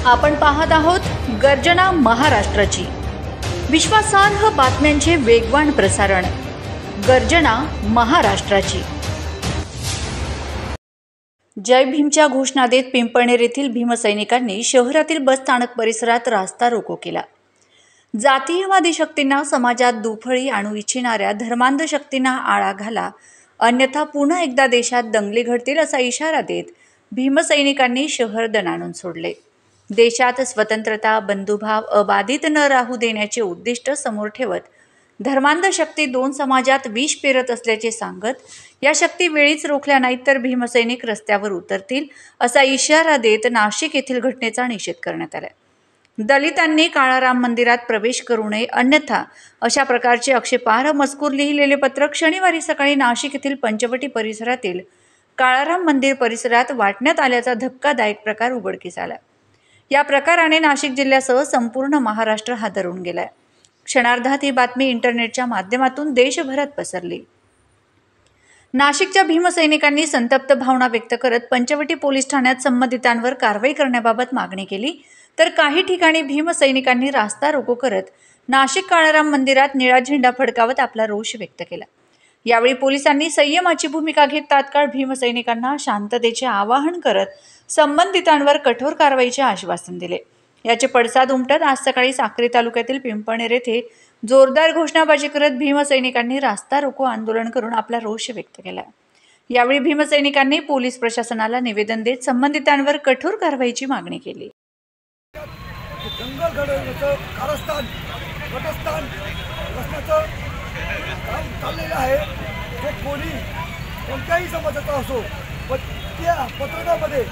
आपण पाहत आहोत गर्जना महाराष्ट्राची, विश्वासार्ह बातम्यांचे वेगवान प्रसारण। गर्जना महाराष्ट्राची। जय भीमच्या घोषणा देत पिंपळनेर येथील भीमसैनिकांनी शहरातील बस स्थानक परिसरात रास्ता रोको केला। जातीयवादी शक्तींना समाजात दुफळी आणू इच्छिणाऱ्या धर्मांध शक्तींना आळा घाला, अन्यथा पुन्हा एकदा देशात दंगली घडतील असा इशारा देत भीमसैनिकांनी शहर दणाणून सोडले। देशात स्वतंत्रता, बंधुभाव अबाधित न राहू देण्याचे उद्दिष्ट समोर ठेवत धर्मांध शक्ती दोन समाजात विष पेरत असल्याचे सांगत या शक्ती वेळीच रोखल्या नाहीत तर भीमसैनिक रस्त्यावर उतरतील असा इशारा देत नाशिक येथील घटनेचा निषेध करण्यात आला। दलितांनी काळाराम मंदिरात प्रवेश करू नये, अन्यथा अशा प्रकारचे आक्षेपार्ह मजकूर लिहिलेले पत्रक शनिवारी सकाळी नाशिक येथील पंचवटी परिसरातील काळाराम मंदिर परिसरात वाटण्यात आल्याचा धक्कादायक प्रकार उघडकीस आला। या प्रकाराने नाशिक जिल्ह्यासह संपूर्ण महाराष्ट्र हादरवून गेलाय। क्षणार्धात ही बातमी इंटरनेटच्या माध्यमातून देशभरात पसरली। नाशिकच्या भीमसैनिकांनी संतप्त भावना व्यक्त करत पंचवटी पोलीस ठाण्यात संबंधितांवर कारवाई करण्याबाबत मागणी केली, तर काही ठिकाणी भीमसैनिकांनी रास्ता रोको करत नाशिक काळाराम मंदिरात निळा झेंडा फडकावत आपला रोष व्यक्त केला। यावेळी पोलिसांनी संयमाची भूमिका घेत तात्काळ भीमसैनिकांना शांततेचे आवाहन करत संबंधितांवर कठोर कारवाईचे आश्वासन दिले। याचे पडसाद उमटत आज सकाळी साक्री तालुक्यातील पिंपळनेर येथे जोरदार घोषणाबाजी करत भीमसैनिकांनी रास्ता रोको आंदोलन करून आपला रोष व्यक्त केला। यावेळी भीमसैनिकांनी पोलीस प्रशासनाला निवेदन देत संबंधितांवर कठोर कारवाईची मागणी केली। जंगल घडवण्याचं कारस्थान घटस्थान रस्त्याचं काम चाललेलं आहे। जो कोणत्याही समाजाचा असो, पण त्या पत्रकामध्ये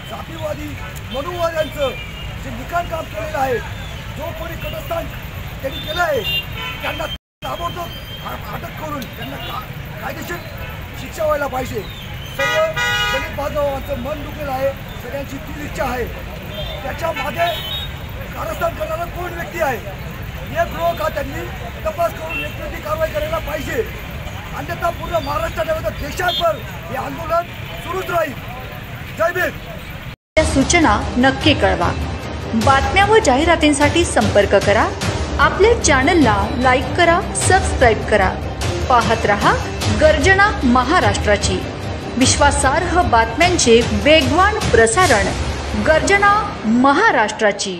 जातीवादी मनुवाद्यांचं जे लिखाण काम केलेलं आहे, जो कोणी घटस्थान त्यांनी केलं आहे त्यांना ताबडतोब अटक करून त्यांना कायदेशीर शिक्षा व्हायला पाहिजे। सर्व दलित बांधवांचं मन दुखलेलं आहे, सगळ्यांची ती इच्छा आहे। त्याच्या मागे कारस्थान करणारा कोण व्यक्ती आहे हे गृह खात्यांनी तपास करून योग्य कारवाई करायला पाहिजे, अन्यथा पूर्ण महाराष्ट्रात देशाभर हे आंदोलन सुरूच राहील। जय भीम। या सूचना नक्की कळवा। बातम्या व जाहिरातींसाठी संपर्क करा। आपल्या चॅनलला लाईक करा, सबस्क्राईब करा। पाहत रहा गर्जना महाराष्ट्राची, विश्वासार्ह बातम्यांचे वेगवान प्रसारण। गर्जना महाराष्ट्राची।